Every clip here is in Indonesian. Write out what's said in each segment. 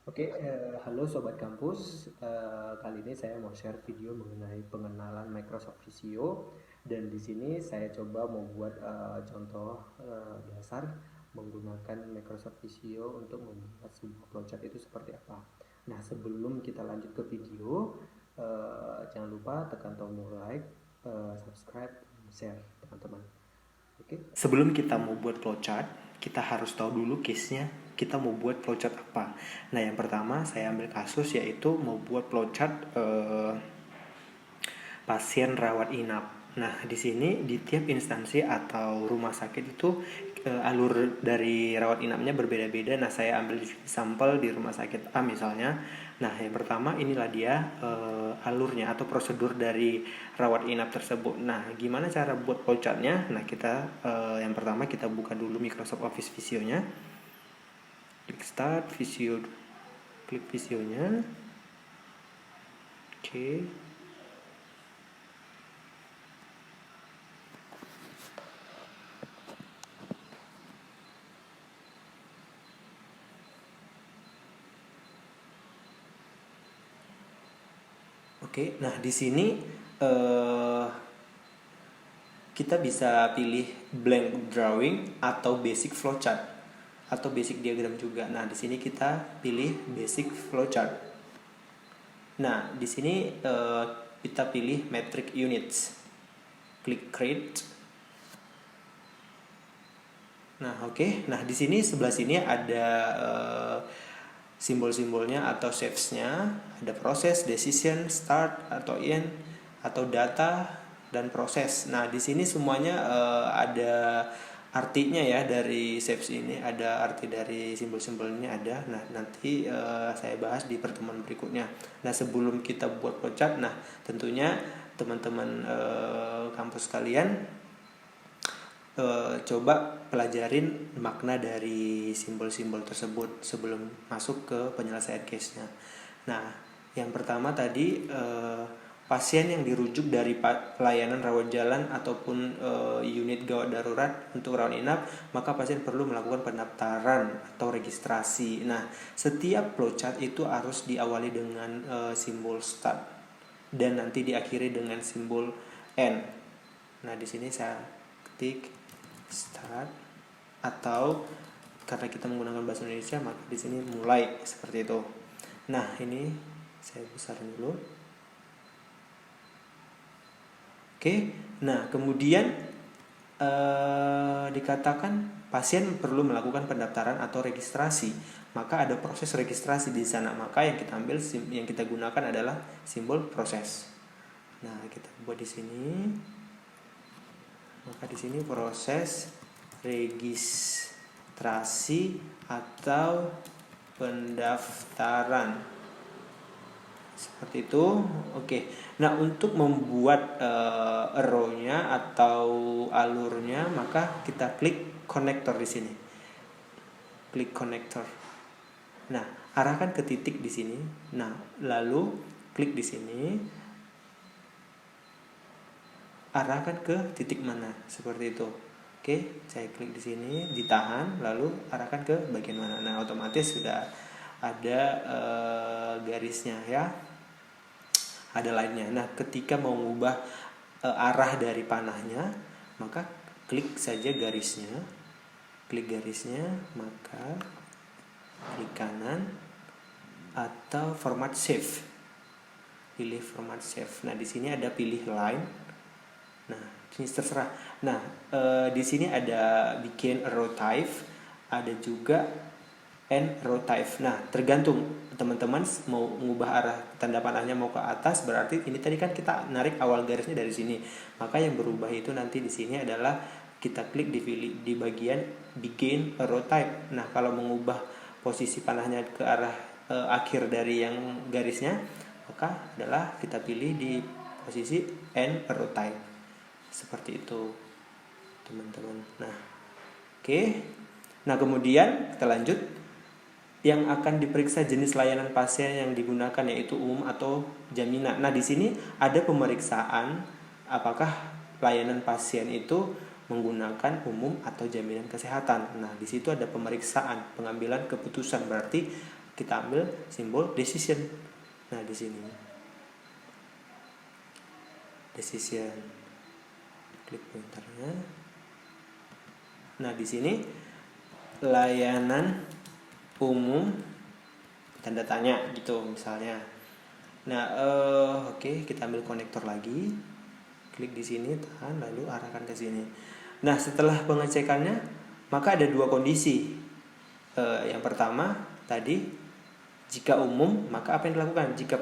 Halo Sobat Kampus. Kali ini saya mau share video mengenai pengenalan Microsoft Visio, dan di sini saya coba membuat contoh dasar menggunakan Microsoft Visio untuk membuat sebuah flowchart itu seperti apa. Nah, sebelum kita lanjut ke video, jangan lupa tekan tombol like, subscribe, dan share teman-teman. Sebelum kita mau buat flowchart, kita harus tahu dulu case-nya kita mau buat flowchart apa. Nah, yang pertama saya ambil kasus yaitu mau buat flowchart pasien rawat inap. Nah, di sini di tiap instansi atau rumah sakit itu alur dari rawat inapnya berbeda-beda. Nah, saya ambil sampel di rumah sakit A misalnya. Nah, yang pertama inilah dia alurnya atau prosedur dari rawat inap tersebut. Nah, gimana cara buat flowchartnya? Nah, kita yang pertama kita buka dulu Microsoft Office Visionya. Klik start Visio, klik Visionya. Oke. Oke, nah di sini kita bisa pilih blank drawing atau basic flowchart atau basic diagram juga. Nah, di sini kita pilih basic flowchart. Nah, di sini kita pilih metric units. Klik create. Nah, oke. Nah, di sini sebelah sini ada simbol-simbolnya atau shapes-nya, ada proses, decision, start atau end, atau data dan proses. Nah, di sini semuanya ada artinya ya dari shapes ini, ada arti dari simbol-simbolnya ada. Nah, nanti saya bahas di pertemuan berikutnya. Nah, sebelum kita buat flowchart, nah tentunya teman-teman kampus kalian coba pelajarin makna dari simbol-simbol tersebut sebelum masuk ke penyelesaian case-nya. Nah, yang pertama tadi pasien yang dirujuk dari pelayanan rawat jalan ataupun unit gawat darurat untuk rawat inap, maka pasien perlu melakukan pendaftaran atau registrasi. Nah, setiap flowchart itu harus diawali dengan simbol start dan nanti diakhiri dengan simbol end. Nah, di sini saya ketik start, atau karena kita menggunakan bahasa Indonesia maka di sini mulai seperti itu. Nah, ini saya besarin dulu. Oke. Nah, kemudian dikatakan pasien perlu melakukan pendaftaran atau registrasi, maka ada proses registrasi di sana. Maka yang kita ambil, yang kita gunakan adalah simbol proses. Nah, kita buat di sini. Maka di sini proses registrasi atau pendaftaran. Seperti itu. Oke. Nah, untuk membuat arrow-nya atau alurnya, maka kita klik konektor di sini. Klik konektor. Nah, arahkan ke titik di sini. Nah, lalu klik di sini. Arahkan ke titik mana, seperti itu. Oke, saya klik di sini, ditahan, lalu arahkan ke bagian mana. Nah, otomatis sudah ada garisnya ya, ada line-nya. Nah, ketika mau mengubah arah dari panahnya, maka klik saja garisnya, klik garisnya, maka klik kanan atau format save, pilih format save. Nah, di sini ada pilih line. Nah, ini terserah. Nah, di sini ada bikin arrow type, ada juga end arrow type. Nah, tergantung teman-teman mau mengubah arah tanda panahnya mau ke atas, berarti ini tadi kan kita narik awal garisnya dari sini. Maka yang berubah itu nanti di sini adalah kita klik di bagian bikin arrow type. Nah, kalau mengubah posisi panahnya ke arah akhir dari yang garisnya, maka adalah kita pilih di posisi end arrow type. Seperti itu, teman-teman. Nah, oke. Nah, kemudian kita lanjut. Yang akan diperiksa jenis layanan pasien yang digunakan yaitu umum atau jaminan. Nah, di sini ada pemeriksaan apakah layanan pasien itu menggunakan umum atau jaminan kesehatan. Nah, di situ ada pemeriksaan, pengambilan keputusan, berarti kita ambil simbol decision. Nah, di sini decision, klik pointernya. Nah, di sini layanan umum tanda tanya gitu misalnya. Nah, oke, kita ambil konektor lagi, klik di sini, tahan, lalu arahkan ke sini. Nah, setelah pengecekannya, maka ada dua kondisi. Yang pertama tadi, jika umum, maka apa yang dilakukan? Jika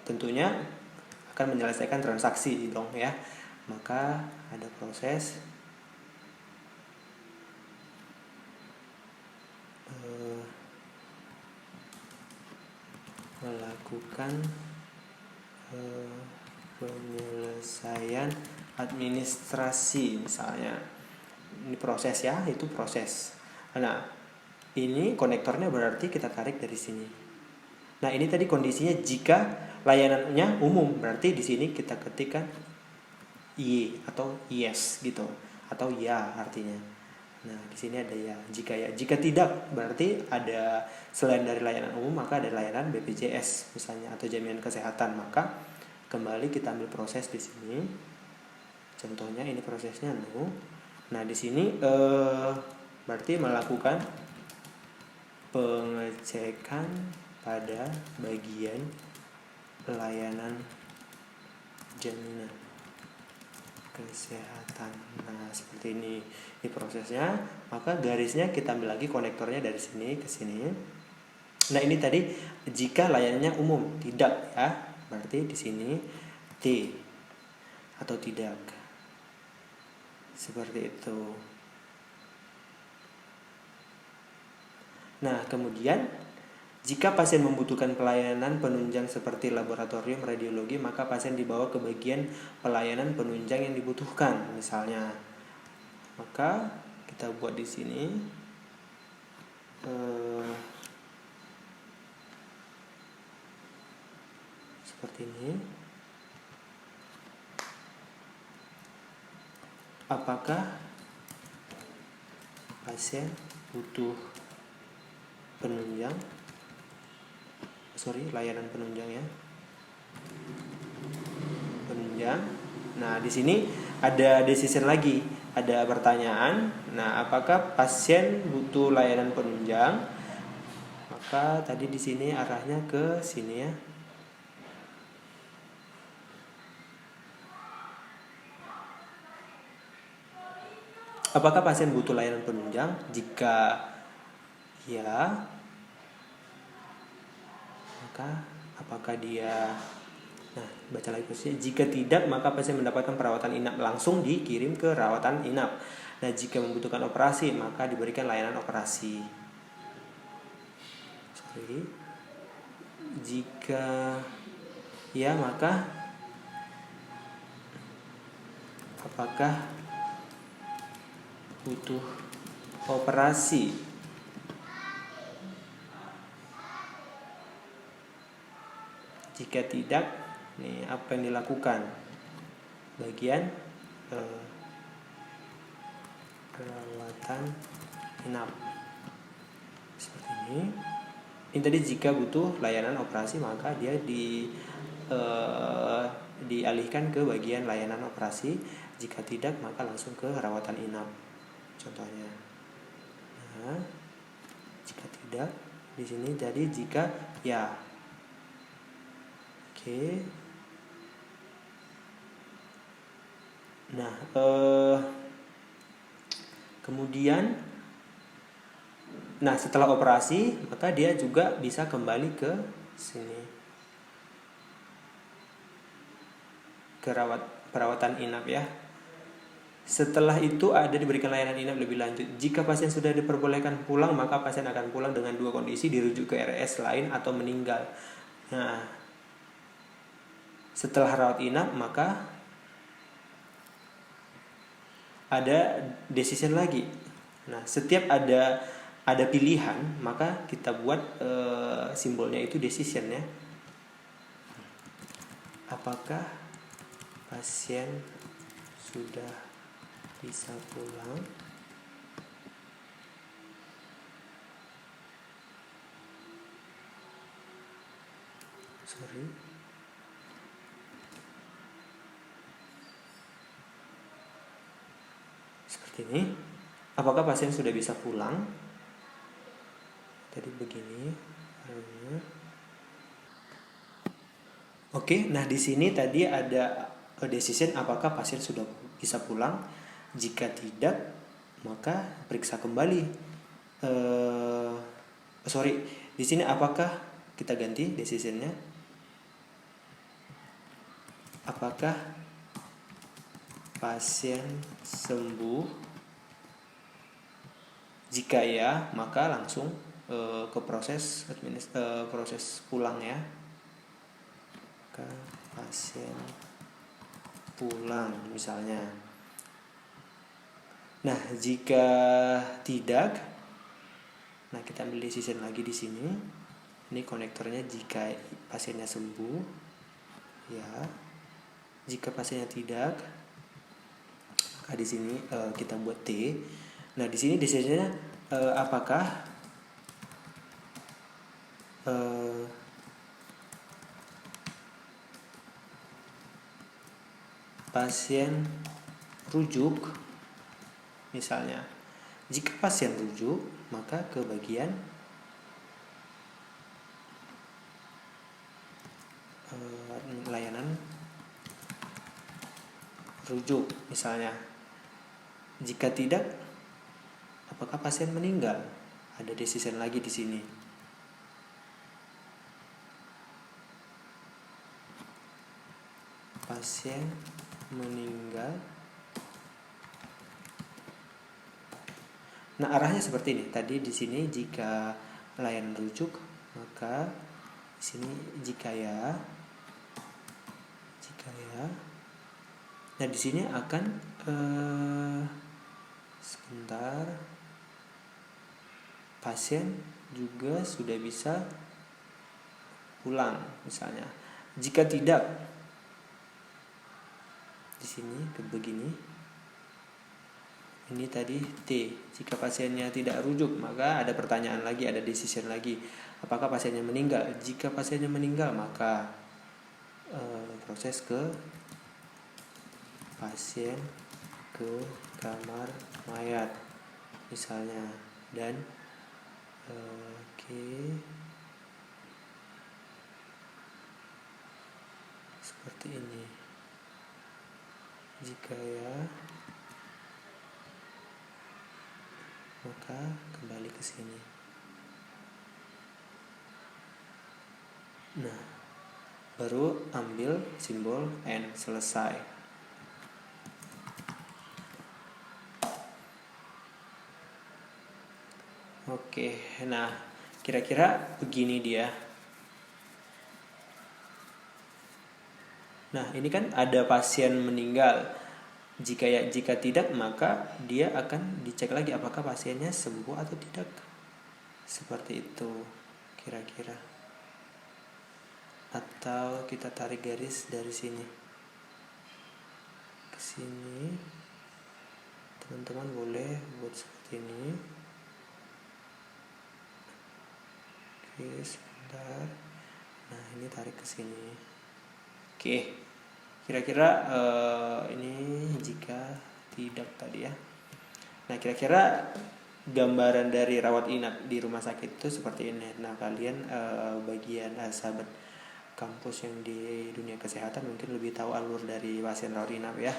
tentunya akan menyelesaikan transaksi dong ya. Maka ada proses melakukan penyelesaian administrasi misalnya. Ini proses ya, itu proses. Nah, ini konektornya berarti kita tarik dari sini. Nah, ini tadi kondisinya jika layanannya umum, berarti di sini kita ketikkan y atau yes gitu, atau ya artinya. Nah, di sini ada ya, jika ya. Jika tidak, berarti ada selain dari layanan umum, maka ada layanan BPJS misalnya atau jaminan kesehatan. Maka kembali kita ambil proses di sini. Contohnya ini prosesnya no. Nah, di sini berarti melakukan pengecekan pada bagian layanan jaminan kesehatan. Nah, seperti ini prosesnya. Maka garisnya kita ambil lagi konektornya dari sini ke sini. Nah, ini tadi jika layanannya umum, tidak ya. Berarti di sini T atau tidak. Seperti itu. Nah, kemudian jika pasien membutuhkan pelayanan penunjang seperti laboratorium radiologi, maka pasien dibawa ke bagian pelayanan penunjang yang dibutuhkan misalnya. Maka kita buat di sini seperti ini. Apakah pasien butuh layanan penunjang ya. Penunjang. Nah, di sini ada decision lagi, ada pertanyaan. Nah, apakah pasien butuh layanan penunjang? Maka tadi di sini arahnya ke sini ya. Apakah pasien butuh layanan penunjang? Jika ya, maka apakah dia baca lagi posisinya. Jika tidak, maka pasien mendapatkan perawatan inap, langsung dikirim ke rawatan inap. Nah, jika membutuhkan operasi, maka diberikan layanan operasi. Jika ya, maka apakah butuh operasi? Jika tidak, nih apa yang dilakukan? Bagian perawatan inap. Seperti ini. Ini tadi jika butuh layanan operasi, maka dia dialihkan ke bagian layanan operasi. Jika tidak, maka langsung ke rawatan inap. Contohnya. Nah, jika tidak, di sini jadi jika ya. Oke. Nah, kemudian setelah operasi, maka dia juga bisa kembali ke sini, ke perawatan inap ya. Setelah itu ada diberikan layanan inap lebih lanjut. Jika pasien sudah diperbolehkan pulang, maka pasien akan pulang dengan dua kondisi, dirujuk ke RS lain atau meninggal. Nah, setelah rawat inap, maka ada decision lagi. Nah, setiap ada pilihan, maka kita buat simbolnya itu decision ya. Apakah pasien sudah bisa pulang? sorry. Seperti ini. Apakah pasien sudah bisa pulang? Tadi begini. Oke, nah di sini tadi ada decision apakah pasien sudah bisa pulang. Jika tidak, maka periksa kembali. Sorry, di sini apakah kita ganti decisionnya? Apakah pasien sembuh? Jika ya, maka langsung ke proses proses pulang ya. Ke pasien pulang misalnya. Nah, jika tidak, nah kita ambil decision lagi di sini. Ini konektornya jika pasiennya sembuh, ya. Jika pasiennya tidak, maka di sini kita buat T. Nah, di sini decisionnya apakah pasien rujuk, misalnya. Jika pasien rujuk, maka ke bagian layanan rujuk, misalnya. Jika tidak, apakah pasien meninggal? Ada decision lagi di sini. Pasien meninggal. Nah, arahnya seperti ini. Tadi di sini jika layanan rujuk, maka di sini jika ya. Nah, di sini akan sebentar. Pasien juga sudah bisa pulang, misalnya. Jika tidak, di sini ke begini. Ini tadi T. Jika pasiennya tidak rujuk, maka ada pertanyaan lagi, ada decision lagi. Apakah pasiennya meninggal? Jika pasiennya meninggal, maka proses ke pasien ke kamar mayat, misalnya. Dan seperti ini. Jika ya, maka kembali ke sini. Nah, baru ambil simbol N, selesai. Oke, nah kira-kira begini dia. Nah, ini kan ada pasien meninggal. Jika tidak, maka dia akan dicek lagi apakah pasiennya sembuh atau tidak. Seperti itu kira-kira. Atau kita tarik garis dari sini ke sini. Teman-teman boleh buat seperti ini. Oke, sebentar. Nah, ini tarik ke sini. Oke, kira-kira ini jika tidak tadi ya. Nah, kira-kira gambaran dari rawat inap di rumah sakit itu seperti ini. Nah, kalian bagian sahabat kampus yang di dunia kesehatan mungkin lebih tahu alur dari pasien rawat inap ya.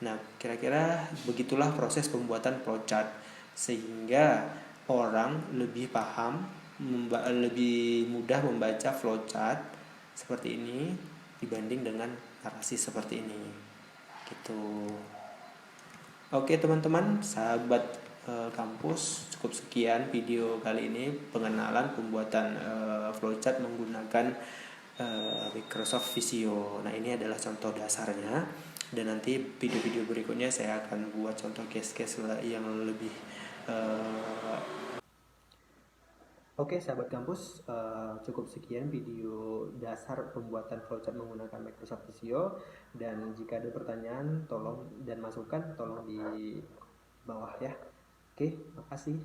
Nah, kira-kira begitulah proses pembuatan flowchart sehingga orang lebih paham, lebih mudah membaca flowchart seperti ini dibanding dengan narasi seperti ini. Gitu. Oke teman-teman, sahabat kampus, cukup sekian video kali ini pengenalan pembuatan flowchart menggunakan Microsoft Visio. Nah, ini adalah contoh dasarnya, dan nanti video-video berikutnya saya akan buat contoh case-case yang lebih Oke sahabat kampus, cukup sekian video dasar pembuatan flowchart menggunakan Microsoft Visio, dan jika ada pertanyaan tolong dan masukan tolong di bawah ya. Oke, makasih.